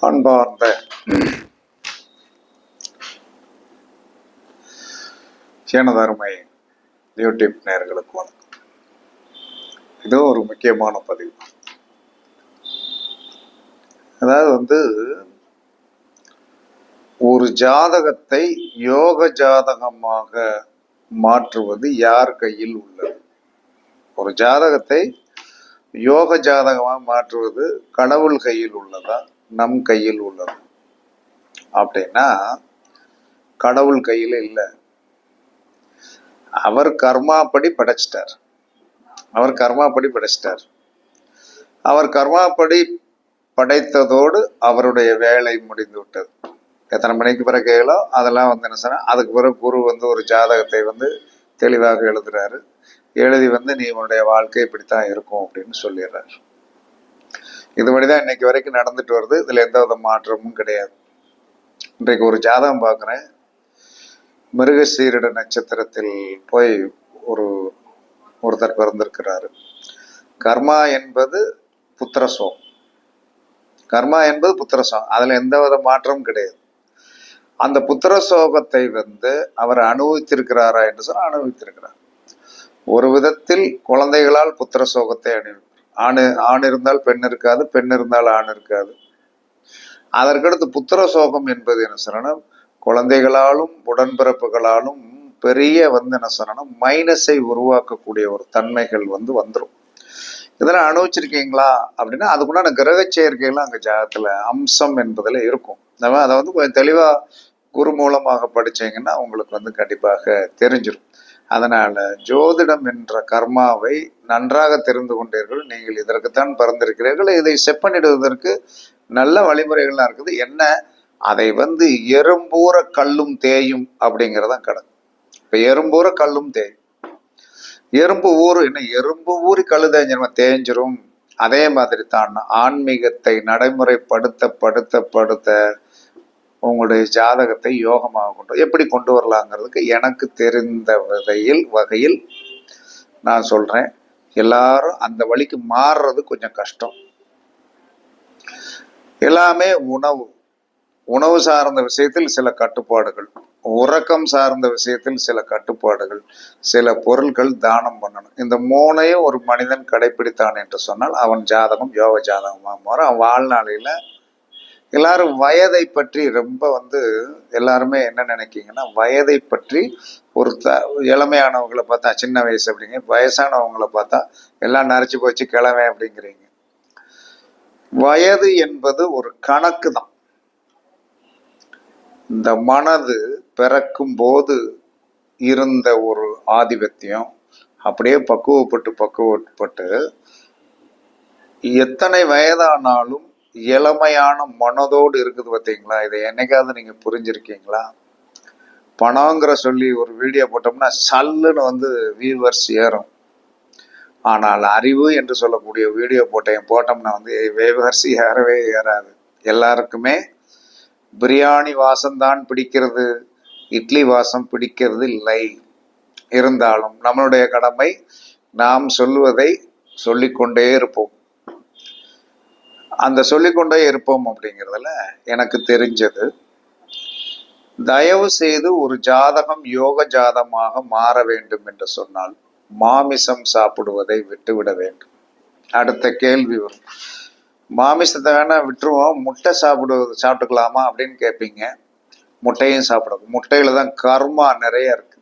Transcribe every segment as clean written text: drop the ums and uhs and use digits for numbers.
அன்பார்ந்த எனதருமை யூடியூப் நேயர்களுக்கு வணக்கம். இது ஒரு முக்கியமான பதிவு. அதாவது ஒரு ஜாதகத்தை யோக ஜாதகமாக மாற்றுவது யார் கையில் உள்ளது? ஒரு ஜாதகத்தை யோக ஜாதகமாக மாற்றுவது கடவுள் கையில் உள்ளதா, நம் கையில் உள்ளதா? அப்படின்னா கடவுள் கையில் இல்லை. அவர் கர்மாப்படி படைச்சிட்டார். அவர் கர்மாப்படி படைத்ததோடு அவருடைய வேலை முடிந்து விட்டது. எத்தனை மணிக்கு பிறகு அதெல்லாம் என்ன சொன்னா, அதுக்கு பிறகு குரு ஒரு ஜாதகத்தை தெளிவாக எழுதுறாரு. எழுதி நீ உன்னுடைய வாழ்க்கை இப்படித்தான் இருக்கும் அப்படின்னு சொல்லிடுறாரு. இதுபடிதான் இன்னைக்கு வரைக்கும் நடந்துட்டு வருது. இதுல எந்த வித மாற்றமும் கிடையாது. இன்றைக்கு ஒரு ஜாதகம் பார்க்குறேன். மிருகசீரிட நட்சத்திரத்தில் போய் ஒருத்தர் பிறந்திருக்கிறாரு. கர்மா என்பது புத்திரசோகம். அதுல எந்த வித மாற்றமும் கிடையாது. அந்த புத்திர சோகத்தை அவர் அனுபவித்திருக்கிறாரா என்று சொன்னால் அனுபவித்திருக்கிறார். ஒரு விதத்தில் குழந்தைகளால் புத்திர சோகத்தை ஆண் இருந்தால் பெண் இருக்காது, பெண் இருந்தால் ஆண் இருக்காது. அதற்கடுத்து புத்திர சோகம் என்பது என்ன சொல்லணும், குழந்தைகளாலும் உடன்பிறப்புகளாலும் பெரிய என்ன சொல்லணும், மைனஸை உருவாக்கக்கூடிய ஒரு தன்மைகள் வந்துடும். இதெல்லாம் அனுபவிச்சிருக்கீங்களா அப்படின்னா அதுக்குண்டான கிரக சேர்க்கைகள்லாம் அங்கே ஜாதகத்துல அம்சம் என்பதுல இருக்கும். நம்ம அதை கொஞ்சம் தெளிவா குரு மூலமாக படிச்சீங்கன்னா உங்களுக்கு கண்டிப்பாக தெரிஞ்சிடும். அதனால ஜோதிடம் என்ற கர்மாவை நன்றாக தெரிந்து கொண்டீர்கள். நீங்கள் இதற்குத்தான் பிறந்திருக்கிறீர்கள். இதை செப்பனிடுவதற்கு நல்ல வழிமுறைகள்லாம் இருக்குது. என்ன, அதை எறும்பூர கல்லும் தேயும் அப்படிங்கிறதான் கணக்கு. இப்ப எறும்பூர கல்லும் தேயும். எறும்பு ஊறி கல்லு தேஞ்சிரும். அதே மாதிரி தான் ஆன்மீகத்தை நடைமுறைப்படுத்த உங்களுடைய ஜாதகத்தை யோகமாக எப்படி கொண்டு வரலாங்கிறதுக்கு எனக்கு தெரிந்த வகையில் நான் சொல்றேன். எல்லாரும் அந்த வழிக்கு மாறுறது கொஞ்சம் கஷ்டம். எல்லாமே உணவு சார்ந்த விஷயத்தில் சில கட்டுப்பாடுகள், உறக்கம் சார்ந்த விஷயத்தில் சில கட்டுப்பாடுகள், சில பொருட்கள் தானம் பண்ணணும். இந்த மூணையும் ஒரு மனிதன் கடைபிடித்தான் என்று சொன்னால் அவன் ஜாதகம் யோக ஜாதகமாக மாறும். அவன் வாழ்நாளையில எல்லாரும் வயதை பற்றி ரொம்ப எல்லாருமே என்ன நினைக்கிங்கன்னா, வயதை பற்றி ஒரு இளமையானவங்களை பார்த்தா சின்ன வயசு அப்படிங்க, வயசானவங்களை பார்த்தா எல்லாம் நரைச்சு போச்சு கிழமை அப்படிங்கிறீங்க. வயது என்பது ஒரு கணக்கு தான். இந்த மனது பிறக்கும் போது இருந்த ஒரு ஆதிபத்தியம் அப்படியே பக்குவப்பட்டு எத்தனை வயதானாலும் இளமையான மனதோடு இருக்குது பார்த்தீங்களா? இதை என்னைக்காவது நீங்க புரிஞ்சிருக்கீங்களா? பணங்கிற சொல்லி ஒரு வீடியோ போட்டோம்னா சல்லுன்னு வியூவர்ஸ் ஏறும். ஆனால் அறிவு என்று சொல்லக்கூடிய வீடியோ போட்டோம்னா வியூவர்ஸ் ஏறவே ஏறாது. எல்லாருக்குமே பிரியாணி வாசம்தான் பிடிக்கிறது, இட்லி வாசம் பிடிக்கிறது இல்லை. இருந்தாலும் நம்மளுடைய கடமை நாம் சொல்லுவதை சொல்லிக்கொண்டே இருப்போம். அந்த சொல்லிக்கொண்டே இருப்போம் அப்படிங்கிறதுல எனக்கு தெரிஞ்சது, தயவு செய்து ஒரு ஜாதகம் யோக ஜாதகமாக மாற வேண்டும் என்று சொன்னால் மாமிசம் சாப்பிடுவதை விட்டுவிட வேண்டும். அடுத்த கேள்வி வரும், மாமிசத்தை வேணா விட்டுருவோம், முட்டை சாப்பிட்டுக்கலாமா அப்படின்னு கேட்பீங்க. முட்டையும் சாப்பிடும். முட்டையில தான் கர்மா நிறைய இருக்கு.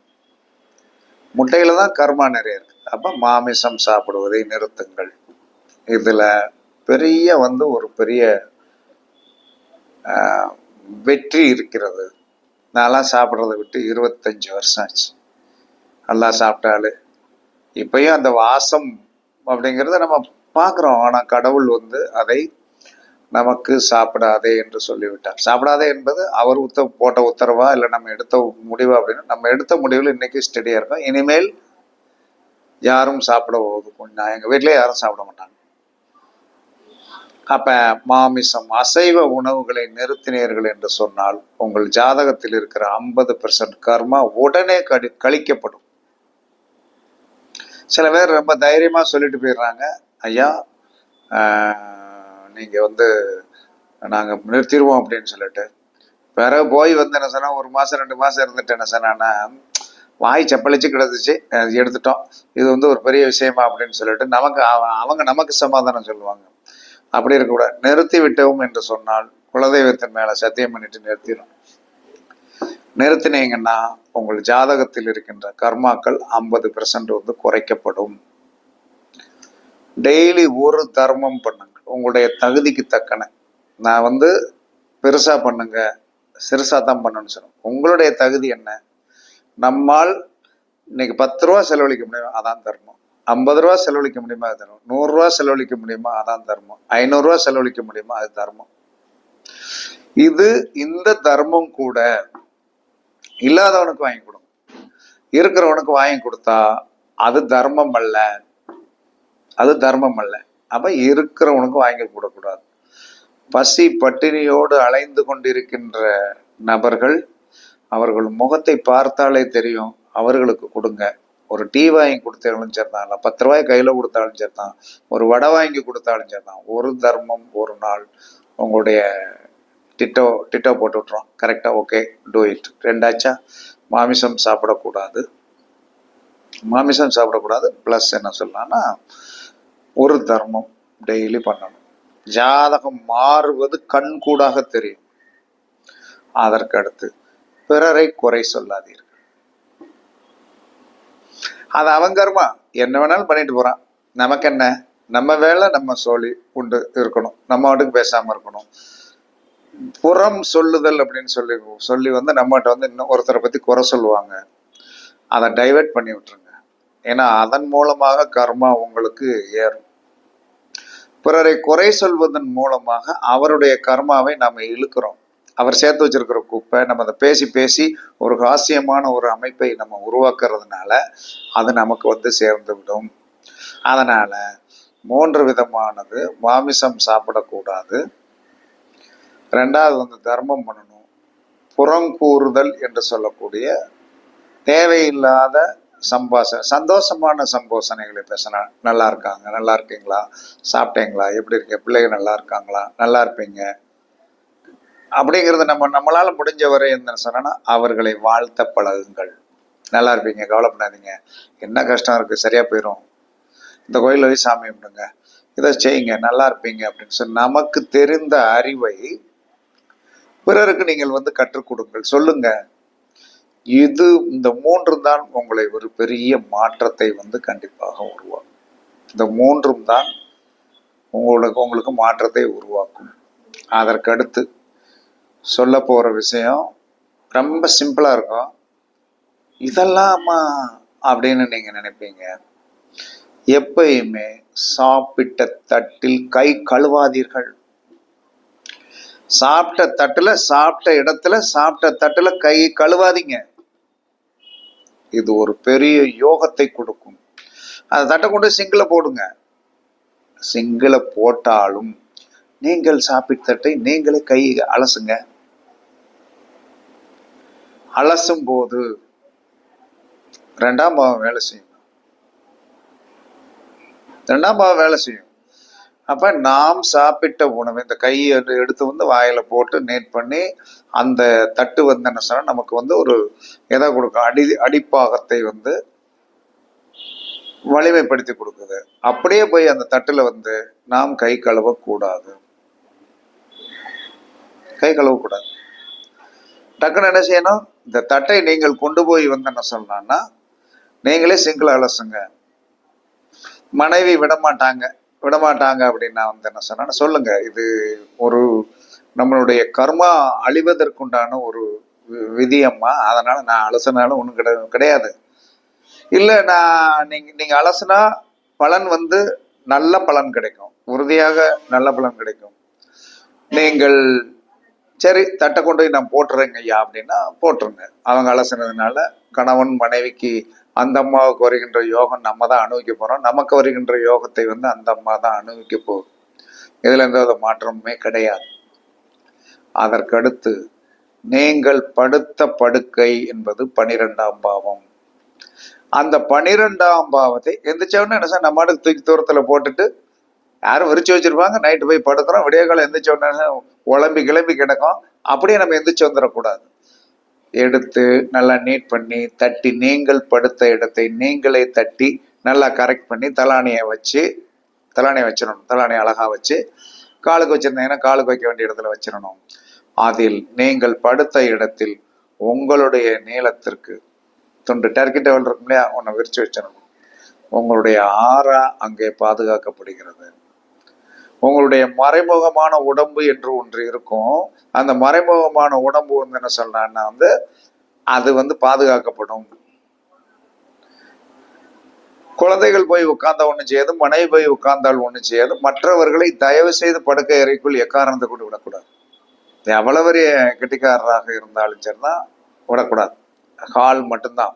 அப்ப மாமிசம் சாப்பிடுவதை நிறுத்துங்கள். இதுல பெரிய ஒரு பெரிய வெற்றி இருக்கிறது. நான்லாம் சாப்பிட்றத விட்டு 25 வருஷம் ஆச்சு. நல்லா சாப்பிட்டாலே இப்பயும் அந்த வாசம் அப்படிங்கிறத நம்ம பார்க்குறோம். ஆனால் கடவுள் அதை நமக்கு சாப்பிடாதே என்று சொல்லிவிட்டார். சாப்பிடாதே என்பது அவர் போட்ட உத்தரவா இல்லை நம்ம எடுத்த முடிவா அப்படின்னா, நம்ம எடுத்த முடிவில் இன்னைக்கு ஸ்டெடியாக இருக்கும். இனிமேல் யாரும் சாப்பிட போகுது, எங்கள் வீட்டிலே யாரும் சாப்பிட மாட்டாங்க. அப்ப மாமிசம் அசைவ உணவுகளை நிறுத்தினீர்கள் என்று சொன்னால் உங்கள் ஜாதகத்தில் இருக்கிற 50% கர்மா உடனே கழிக்கப்படும். சில பேர் ரொம்ப தைரியமா சொல்லிட்டு போயிடுறாங்க, ஐயா நீங்க நாங்கள் நிறுத்திடுவோம் அப்படின்னு சொல்லிட்டு பிறகு போய் வந்து என்ன சொன்னா 1 மாதம் 2 மாதம் இருந்துட்டு என்ன சொன்னா வாய் செப்பளிச்சு கிடந்துச்சு, எடுத்துட்டோம், இது வந்து ஒரு பெரிய விஷயமா அப்படின்னு சொல்லிட்டு நமக்கு அவங்க நமக்கு சமாதானம் சொல்லுவாங்க. அப்படி இருக்கக்கூடாது. நிறுத்தி விட்டோம் என்று சொன்னால் குலதெய்வத்தின் மேல சத்தியம் பண்ணிட்டு நிறுத்திடும். நிறுத்தினீங்கன்னா உங்கள் ஜாதகத்தில் இருக்கின்ற கர்மாக்கள் 50% வந்து குறைக்கப்படும். டெய்லி ஒரு தர்மம் பண்ணுங்க உங்களுடைய தகுதிக்கு தக்கன. நான் வந்து பெருசா பண்ணுங்க சிறுசா தான் பண்ணணும்னு சொல்லுவேன். உங்களுடைய தகுதி என்ன? நம்மால் இன்னைக்கு 10 ரூபா செலவழிக்க முடியுமா, அதான் தர்மம். 50 ரூபா செலவழிக்க முடியுமா, அது தர்மம். 100 ரூபா செலவழிக்க முடியுமா, அதான் தர்மம். 500 ரூபா செலவழிக்க முடியுமா, அது தர்மம். இந்த தர்மம் கூட இல்லாதவனுக்கு வாங்கி கொடுங்க. இருக்கிறவனுக்கு வாங்கி கொடுத்தா அது தர்மம் அல்ல, அது தர்மம் அல்ல. அப்ப இருக்கிறவனுக்கு வாங்கி கொடுக்கூடாது. பசி பட்டினியோடு அலைந்து கொண்டிருக்கின்ற நபர்கள், அவர்கள் முகத்தை பார்த்தாலே தெரியும், அவர்களுக்கு கொடுங்க. ஒரு டீ வாங்கி கொடுத்தாலும் சரிதான், இல்லை 10 ரூபாய் கையில கொடுத்தாலும் சரிதான், ஒரு வடை வாங்கி கொடுத்தாலும் சரிதான். ஒரு தர்மம் ஒரு நாள் உங்களுடைய டிட்டோ போட்டு விட்டுறோம். கரெக்டா, ஓகே, டூ இட். 2ஆச்சா? மாமிசம் சாப்பிடக்கூடாது, மாமிசம் சாப்பிடக்கூடாது. பிளஸ் என்ன சொல்லலாம்னா ஒரு தர்மம் டெய்லி பண்ணணும். ஜாதகம் மாறுவது கண்கூடாக தெரியும். அதற்கு அடுத்து பிறரை குறை சொல்லாதீர்கள். அது அவன் கர்மா, என்ன வேணாலும் பண்ணிட்டு போறான், நமக்கு என்ன? நம்ம வேலை நம்ம சொல்லி உண்டு இருக்கணும், நம்ம வாட்டுக்கு பேசாம இருக்கணும். புறம் சொல்லுதல் அப்படின்னு சொல்லி வந்து நம்மகிட்ட வந்து இன்னும் ஒருத்தரை பத்தி குறை சொல்லுவாங்க, அதை டைவெர்ட் பண்ணி விட்டுருங்க. ஏன்னா அதன் மூலமாக கர்மா உங்களுக்கு ஏறும். பிறரை குறை சொல்வதன் மூலமாக அவருடைய கர்மாவை நாம இழுக்கிறோம். அவர் சேர்த்து வச்சிருக்கிற குப்பை நம்ம அதை பேசி பேசி ஒரு ஹாஸ்யமான ஒரு அமைப்பை நம்ம உருவாக்குறதுனால அது நமக்கு வந்து சேர்ந்து விடும். அதனால 3 விதமானது: மாமிசம் சாப்பிடக்கூடாது, 2வது வந்து தர்மம் பண்ணணும், புறங்கூறுதல் என்று சொல்லக்கூடிய தேவையில்லாத சந்தோஷமான சம்போசனைகளை பேசினா, நல்லா இருக்காங்க, நல்லா இருக்கீங்களா, சாப்பிட்டீங்களா, எப்படி இருக்க, பிள்ளைங்க நல்லா இருக்காங்களா, நல்லா இருப்பீங்க அப்படிங்கிறது நம்மளால முடிஞ்ச வரை என்ன சொன்னா அவர்களை வாழ்த்த பழகுங்கள். நல்லா இருப்பீங்க, கவலைப்படாதீங்க, என்ன கஷ்டம் இருக்கு, சரியா போயிடும், இந்த கோயிலில் போய் சாமி கும்பிடுங்க, இதை செய்யுங்க, நல்லா இருப்பீங்க அப்படின்னு சொல்லி நமக்கு தெரிந்த அறிவை பிறருக்கு நீங்கள் வந்து கற்றுக் கொடுங்கள், சொல்லுங்க. இந்த 3 தான் உங்களை ஒரு பெரிய மாற்றத்தை வந்து கண்டிப்பாக உருவாக்கும். இந்த 3 தான் உங்களுக்கு மாற்றத்தை உருவாக்கும். அதற்கடுத்து சொல்ல போற விஷயம் ரொம்ப சிம்பிளா இருக்கும். இதெல்லாமா அப்படின்னு நீங்க நினைப்பீங்க. எப்பயுமே சாப்பிட்ட தட்டில் கை கழுவாதீர்கள். சாப்பிட்ட தட்டுல, சாப்பிட்ட இடத்துல, சாப்பிட்ட தட்டுல கை கழுவாதீங்க. இது ஒரு பெரிய யோகத்தை கொடுக்கும். அந்த தட்டை கொண்டு சிங்கில போடுங்க. சிங்கில போட்டாலும் நீங்கள் சாப்பிட்ட தட்டை நீங்களே கை அலசுங்க. அலசும் போது 2ஆம் பாவம் வேலை செய்யும். 2ஆம் பாவம் வேலை செய்யும். அப்ப நாம் சாப்பிட்ட உணவை இந்த கையை எடுத்து வந்து வாயில போட்டு நீட் பண்ணி அந்த தட்டு வந்து என்ன சொன்னா நமக்கு வந்து ஒரு எதை கொடுக்கும், அடிப்பாகத்தை வந்து வலிமைப்படுத்தி கொடுக்குது. அப்படியே போய் அந்த தட்டுல வந்து நாம் கை கழுவக்கூடாது, கை கழுவக்கூடாது. டக்குன்னு என்ன செய்யணும், இந்த தட்டை நீங்கள் கொண்டு போய் வந்து என்ன சொல்லலாம்னா நீங்களே சிங்கிள் அலசுங்க. மனைவி விடமாட்டாங்க அப்படின்னா வந்து என்ன சொன்னா சொல்லுங்க, இது ஒரு நம்மளுடைய கர்மா அழிவதற்குண்டான ஒரு விதியம்மா, அதனால நான் அலசினாலும் ஒன்றும் கிடையாது. இல்லை, நீங்க அலசுனா பலன் வந்து நல்ல பலன் கிடைக்கும், உறுதியாக நல்ல பலன் கிடைக்கும். நீங்கள் சரி தட்டை கொண்டு போய் நான் போட்டுறேங்க ஐயா அப்படின்னா போட்டுருங்க. அவங்க அலசினதுனால கணவன் மனைவிக்கு அந்த அம்மாவுக்கு வருகின்ற யோகம் நம்ம தான் அனுபவிக்க போறோம். நமக்கு வருகின்ற யோகத்தை வந்து அந்த அம்மா தான் அனுபவிக்க போகுது. இதுல எந்த மாற்றமுமே கிடையாது. அதற்கடுத்து நீங்கள் படுத்த படுக்கை என்பது 12ஆம் பாவம். அந்த 12ஆம் பாவத்தை எந்திரிச்சவொடனே என்ன சார் நம்ம தூக்கி தூரத்துல போட்டுட்டு யாரும் விரிச்சு வச்சிருப்பாங்க, நைட்டு போய் படுக்கிறோம், விடிய காலம் எந்திரிச்ச உடனே உழம்பி கிளம்பி கிடக்கும். அப்படியே நம்ம எந்திரிச்சு வந்துடக்கூடாது. எடுத்து நல்லா நீட் பண்ணி தட்டி, நீங்கள் படுத்த இடத்தை நீங்களே தட்டி நல்லா கரெக்ட் பண்ணி தலானியை வச்சிடணும். தலானியை அழகா வச்சு, காலுக்கு வச்சிருந்தீங்கன்னா காலுக்கு வைக்க வேண்டிய இடத்துல வச்சிடணும். அதில் நீங்கள் படுத்த இடத்தில் உங்களுடைய நீளத்திற்கு துண்டு டர்க்கி டவல் இருக்கும் இல்லையா, ஒன்று விரிச்சு வச்சிடணும். உங்களுடைய ஆறா அங்கே பாதுகாக்கப்படுகிறது. உங்களுடைய மறைமுகமான உடம்பு என்று ஒன்று இருக்கும். அந்த மறைமுகமான உடம்பு வந்து என்ன சொல்றான்னா அது பாதுகாக்கப்படும். குழந்தைகள் போய் உட்கார்ந்தா ஒண்ணு செய்யாது, மனைவி போய் உட்கார்ந்தால் ஒண்ணு செய்யாது. மற்றவர்களை தயவு செய்து படுக்கை அறைக்குள் எக்காரணத்தை கொண்டு விடக்கூடாது. எவ்வளவு பெரிய கெட்டிக்காரராக இருந்தாலும் சரிதான், விடக்கூடாது. ஹால் மட்டும்தான்.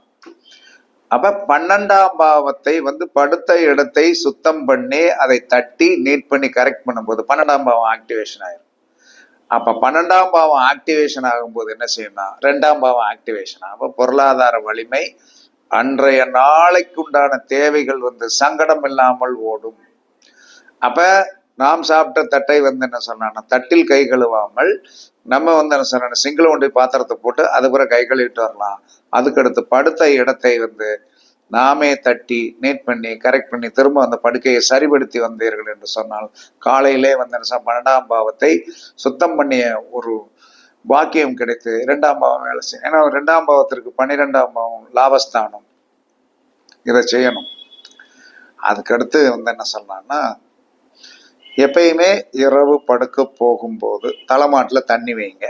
அப்ப 12ஆம் பாவத்தை படுத்த இடத்தை சுத்தம் பண்ணி அதை தட்டி நீட் பண்ணி கரெக்ட் பண்ணும்போது 12ஆம் பாவம் ஆக்டிவேஷன் ஆயிரும். அப்ப 12ஆம் பாவம் ஆக்டிவேஷன் ஆகும்போது என்ன செய்யணும்னா 2ஆம் பாவம் ஆக்டிவேஷன் ஆகும். பொருளாதார வலிமை, அன்றைய நாளைக்கு உண்டான தேவைகள் சங்கடம் இல்லாமல் ஓடும். அப்ப நாம் சாப்பிட்ட தட்டை என்ன சொன்னா தட்டில் கை கழுவாமல் நம்ம என்ன சொன்ன சிங்கிள் ஒன்றை பாத்திரத்தை போட்டு அது பிறகு கை கழுவிட்டு வரலாம். அதுக்கடுத்து படுத்த இடத்தை நாமே தட்டி நீட் பண்ணி கரெக்ட் பண்ணி திரும்ப அந்த படுக்கையை சரிபடுத்தி வந்தீர்கள் என்று சொன்னால் காலையிலே 12ஆம் பாவத்தை சுத்தம் பண்ணிய ஒரு பாக்கியம் கிடைத்து 2ஆம் பாவம் வேலை செய்யும். ஏன்னா 2ஆம் பாவத்திற்கு 12ஆம் பாவம் லாபஸ்தானம். இதை செய்யணும். அதுக்கடுத்து என்ன சொன்னான்னா எப்பயுமே இரவு படுக்க போகும்போது தலைமாட்டில் தண்ணி வைங்க.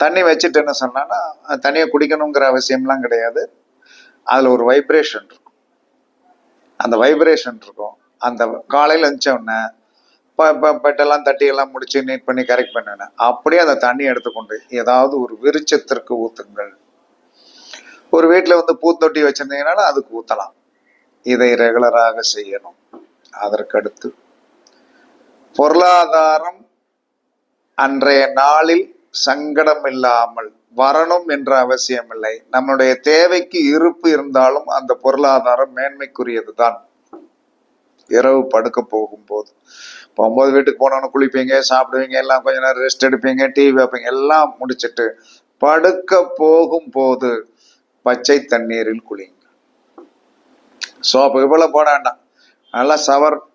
தண்ணி வச்சுட்டு என்ன சொன்னான்னா தண்ணியை குடிக்கணுங்கிற அவசியம்லாம் கிடையாது. அதுல ஒரு வைப்ரேஷன் இருக்கும். அந்த வைப்ரேஷன் இருக்கும். அந்த காலையில் எழுந்தோடனே பெட்டெல்லாம் தட்டியெல்லாம் முடிச்சு நீட் பண்ணி கரெக்ட் பண்ணேன். அப்படியே அந்த தண்ணி எடுத்துக்கொண்டு ஏதாவது ஒரு விருட்சத்திற்கு ஊத்துங்கள். ஒரு வீட்டில் பூத்தொட்டி வச்சிருந்தீங்கன்னா அதுக்கு ஊத்தலாம். இதை ரெகுலராக செய்யணும். அதற்கடுத்து பொருளாதாரம் அன்றைய நாளில் சங்கடம் இல்லாமல் வரணும் என்ற அவசியம் இல்லை. நம்மளுடைய தேவைக்கு இருப்பு இருந்தாலும் அந்த பொருளாதாரம் மேன்மைக்குரியது தான். இரவு படுக்க போகும்போது 9 வீட்டுக்கு போனோன்னு குளிப்பீங்க, சாப்பிடுவீங்க, எல்லாம் கொஞ்ச நேரம் ரெஸ்ட் எடுப்பீங்க, டிவி வைப்பீங்க, எல்லாம் முடிச்சுட்டு படுக்க போகும் போது பச்சை தண்ணீரில் குளிங்க. சோப்பு இவ்வளவு போட வேண்டாம். நல்லா ஷவர்ல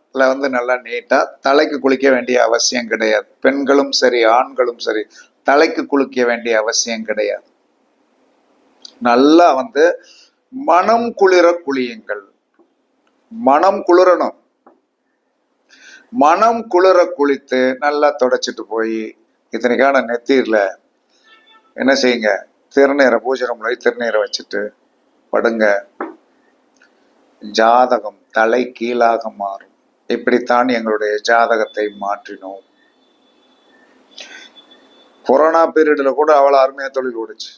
நல்லா நீட்டா தலைக்கு குளிக்க வேண்டிய அவசியம் கிடையாது. பெண்களும் சரி ஆண்களும் சரி தலைக்கு குளிக்க வேண்டிய அவசியம் கிடையாது. நல்லா மனம் குளிர குளியுங்கள். மனம் குளிரணும். மனம் குளிர குளித்து நல்லா தொடச்சிட்டு போய் இத்தனைக்கான நெத்தீர்ல என்ன செய்யுங்க, திருநீரை பூஜை ரூம்ல திருநீரை வச்சுட்டு படுங்க. ஜாதகம் தலை கீழாக மாறும். இப்படித்தான் எங்களுடைய ஜாதகத்தை மாற்றினோம். கொரோனா பீரியட்ல கூட அவ்வளவு அருமையா தொழில் ஓடுச்சு.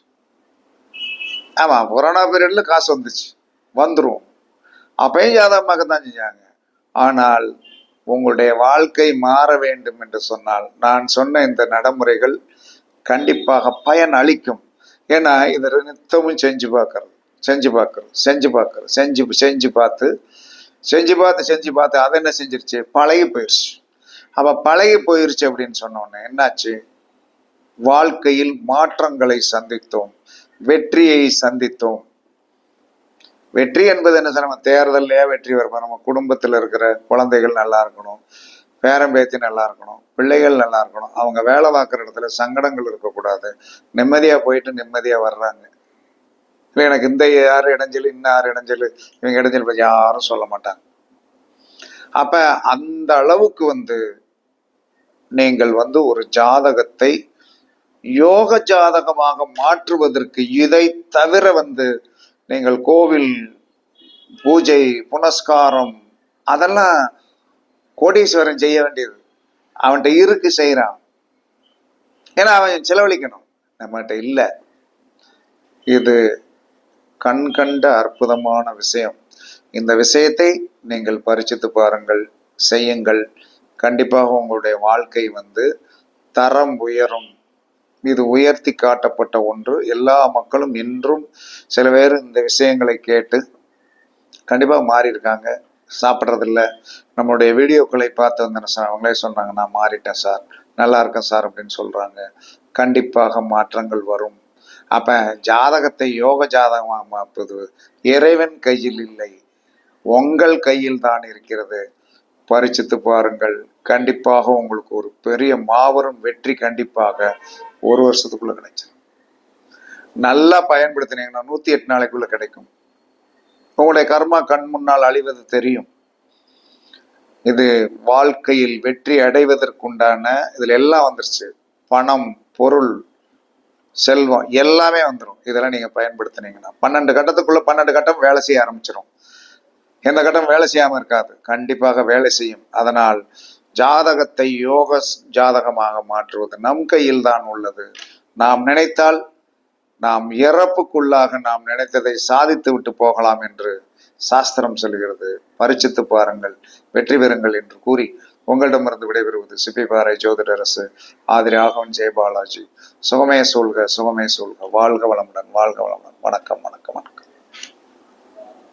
ஆமா, கொரோனா பீரியட்ல காசு வந்துரும். அப்பயும் ஜாதகமாக தான் செஞ்சாங்க. ஆனால் உங்களுடைய வாழ்க்கை மாற வேண்டும் என்று சொன்னால் நான் சொன்ன இந்த நடைமுறைகள் கண்டிப்பாக பயன் அளிக்கும். ஏன்னா இதை நித்தமும் செஞ்சு பார்த்து அதை என்ன செஞ்சிருச்சு, பழகி போயிருச்சு. அப்ப பழகி போயிருச்சு அப்படின்னு சொன்னோன்னு என்னாச்சு, வாழ்க்கையில் மாற்றங்களை சந்தித்தோம், வெற்றியை சந்தித்தோம். வெற்றி என்பது என்ன சார், நம்ம தேர்தல்லையா வெற்றி வருமா, நம்ம குடும்பத்தில் இருக்கிற குழந்தைகள் நல்லா இருக்கணும், பேரம்பேத்தி நல்லா இருக்கணும், பிள்ளைகள் நல்லா இருக்கணும், அவங்க வேலை பார்க்குற இடத்துல சங்கடங்கள் இருக்கக்கூடாது, நிம்மதியா போயிட்டு நிம்மதியா வர்றாங்க. இல்லை எனக்கு இந்த யார் இடைஞ்சல், இன்னும் யார் இடைஞ்சல், இவங்க இடைஞ்சல் பற்றி யாரும் சொல்ல மாட்டாங்க. அப்ப அந்த அளவுக்கு நீங்கள் ஒரு ஜாதகத்தை யோக ஜாதகமாக மாற்றுவதற்கு இதை தவிர நீங்கள் கோவில் பூஜை புனஸ்காரம் அதெல்லாம் கோடீஸ்வரன் செய்ய வேண்டியது. அவன்கிட்ட இருக்கு செய்யறான், ஏன்னா அவன் செலவழிக்கணும், நம்மகிட்ட இல்லை. இது கண் கண்ட அற்புதமான விஷயம். இந்த விஷயத்தை நீங்கள் பரிசித்து பாருங்கள், செய்யுங்கள். கண்டிப்பாக உங்களுடைய வாழ்க்கை தரம் உயரும். இது உயர்த்தி காட்டப்பட்ட ஒன்று. எல்லா மக்களும் இன்றும் சில பேர் இந்த விஷயங்களை கேட்டு கண்டிப்பாக மாறி இருக்காங்க. சாப்பிட்றதில்ல. நம்மளுடைய வீடியோக்களை பார்த்து வந்தேன் சார், அவங்களே சொன்னாங்க நான் மாறிட்டேன் சார், நல்லா இருக்கேன் சார் அப்படின்னு சொல்கிறாங்க. கண்டிப்பாக மாற்றங்கள் வரும். அப்போ ஜாதகத்தை யோக ஜாதகமாக மாற்றுவது இறைவன் கையில் இல்லை, உங்கள் கையில் தான் இருக்கிறது. பரிச்சித்து பாருங்கள். கண்டிப்பாக உங்களுக்கு ஒரு பெரிய மாபெரும் வெற்றி கண்டிப்பாக ஒரு வருஷத்துக்குள்ள கிடைச்சிடும். நல்லா பயன்படுத்தினீங்கன்னா 108 நாளைக்குள்ள கிடைக்கும். உங்களுடைய கர்மா கண் முன்னால் அழிவது தெரியும். இது வாழ்க்கையில் வெற்றி அடைவதற்குண்டான இதுல எல்லாம் வந்துருச்சு. பணம், பொருள், செல்வம் எல்லாமே வந்துடும். இதெல்லாம் நீங்க பயன்படுத்தினீங்கன்னா 12 கட்டத்துக்குள்ள 12 கட்டம் வேலை செய்ய ஆரம்பிச்சிடும். எந்த கட்டம் வேலை செய்யாம இருக்காது, கண்டிப்பாக வேலை செய்யும். அதனால் ஜாதகத்தை யோக ஜாதகமாக மாற்றுவது நம் கையில் தான் உள்ளது. நாம் நினைத்தால் நாம் இறப்புக்குள்ளாக நாம் நினைத்ததை சாதித்து விட்டு போகலாம் என்று சாஸ்திரம் சொல்கிறது. பரிச்சித்து பாருங்கள், வெற்றி பெறுங்கள் என்று கூறி உங்களிடமிருந்து விடைபெறுவது சிப்பிபாறை ஜோதிடரசு ஆதிரி ராகவன் ஜெயபாலாஜி. சுகமே சொல்க, சுகமே சொல்க. வாழ்க வளமுடன், வாழ்க வளமுடன். வணக்கம், வணக்கம்.